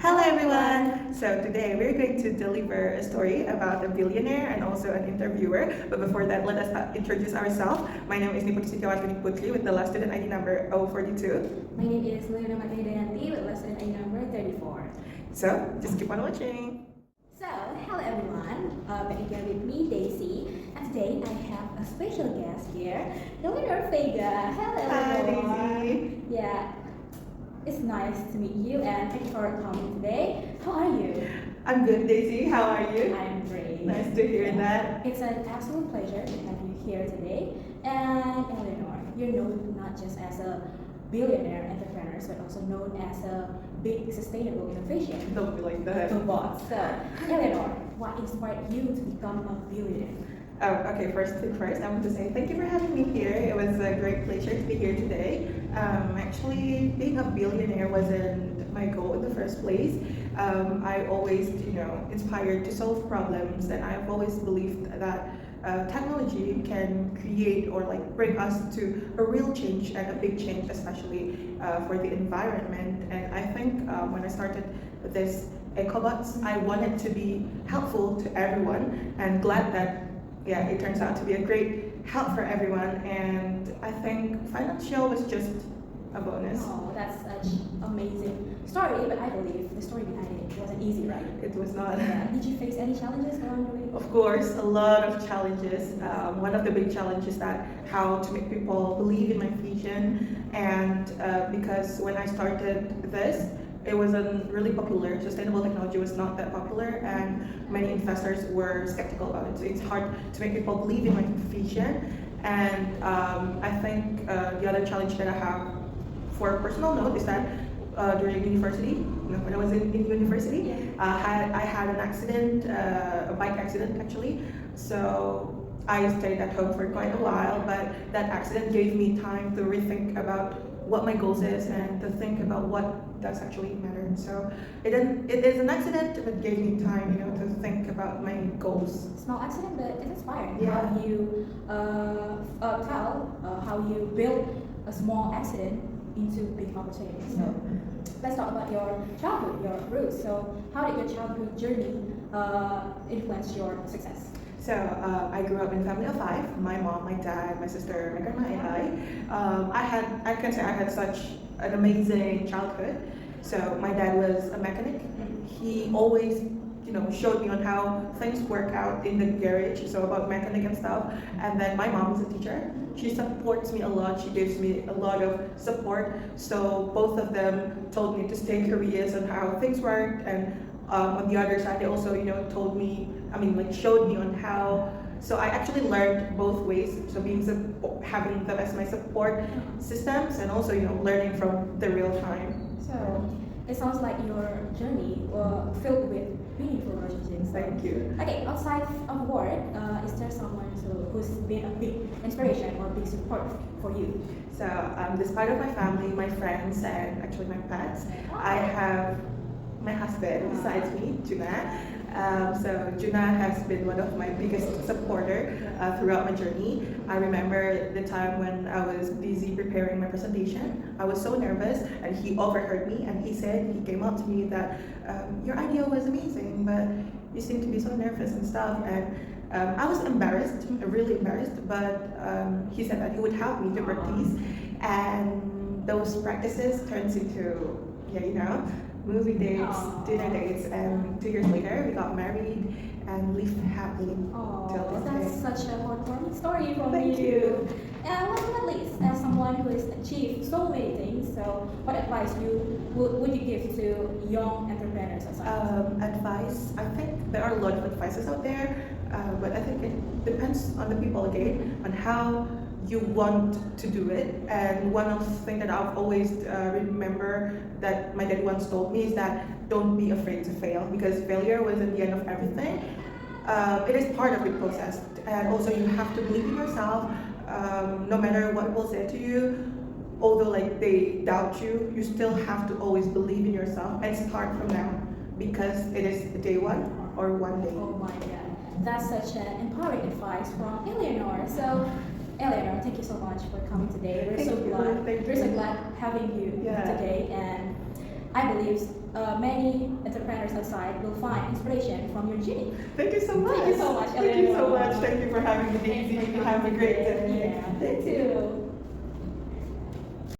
Hello everyone! So today we're going to deliver a story about a billionaire and also an interviewer. But before that, let us introduce ourselves. My name is Cintya Wartini Putri with the last student ID number 042. My name is Rinna Hirdayanti with last student ID number 34. So just keep on watching. So, hello everyone. Back again with me, Daisy. And today I have a special guest here, Eleanor Vega. Hello, Hi everyone. Daisy. Yeah, it's nice to meet you and thank you for coming today. How are you? I'm good, Daisy. How are you? I'm great. Nice to hear that. It's an absolute pleasure to have you here today. And Eleanor, you're known not just as a billionaire entrepreneur, but also known as a big sustainable innovation. Don't be like that. Robot. So, Eleanor, what inspired you to become a billionaire? Okay, first thing first, I want to say thank you for having me here. It was a great pleasure to be here today. Actually, being a billionaire wasn't my goal in the first place. I always, inspired to solve problems, and I've always believed that technology can create or bring us to a real change and a big change, especially for the environment. And I think when I started this EcoBots, I wanted to be helpful to everyone, and glad that it turns out to be a great help for everyone. And I think financial was just a bonus. Oh, that's such amazing story, but I believe the story behind it wasn't easy, right? It was not. Yeah. Did you face any challenges along the way? Of course, a lot of challenges. One of the big challenges that how to make people believe in my vision, and because when I started this, it wasn't really popular. Sustainable technology was not that popular, and many investors were skeptical about it. So it's hard to make people believe in my vision. And I think the other challenge that I have, for a personal note, is that during university, when I was in university, I had an accident, a bike accident actually. So I stayed at home for quite a while, but that accident gave me time to rethink about what my goals is and to think about what does actually matter. So it is an accident, but gave me time, to think about my goals. Small accident, but it's inspiring. Yeah. How you tell how you build a small accident into big opportunities. So let's talk about your childhood, your roots. So how did your childhood journey influence your success? So I grew up in a family of 5. My mom, my dad, my sister, my grandma, and I can say I had such an amazing childhood. So my dad was a mechanic. He always, showed me on how things work out in the garage, so about mechanic and stuff. And then my mom is a teacher. She supports me a lot. She gives me a lot of support. So both of them told me to stay curious on how things work. And on the other side, they also, told me, showed me on how. So I actually learned both ways. So having them as my support systems, and also, learning from the real time. So it sounds like your journey filled with meaningful relationships. Thank you. Okay, outside of work, is there someone who's been a big inspiration or big support for you? So despite of my family, my friends, and actually my pets, I have my husband besides me, Juna. So Juna has been one of my biggest supporter throughout my journey. I remember the time when I was busy preparing my presentation. I was so nervous, and he overheard me, and he came up to me that your idea was amazing, but you seem to be so nervous and stuff. And I was embarrassed, really embarrassed, but he said that he would help me to practice, and those practices turns into, movie dates, dinner dates, and 2 years later we got married and lived happily till this That's day. such a heartwarming story from Thank you. And last but not least, as someone who has achieved so many things, so what advice would you give to young entrepreneurs outside? Advice, I think there are a lot of advices out there, but I think it depends on the people again, on how you want to do it. And one of the things that I've always remember that my dad once told me is that don't be afraid to fail, because failure wasn't the end of everything. It is part of the process, and also you have to believe in yourself. No matter what people say to you, although they doubt you, you still have to always believe in yourself and start from now, because it is day one or one day. Oh my God, that's such an empowering advice from Eleanor. So Eleanor, thank you so much for coming today. We're so glad having you today, and I believe many entrepreneurs outside will find inspiration from your journey. Thank you so much. Thank you so much, Thank you so Eleanor. much. Thank you for having me, Thank Daisy. you for Have a great having me. day.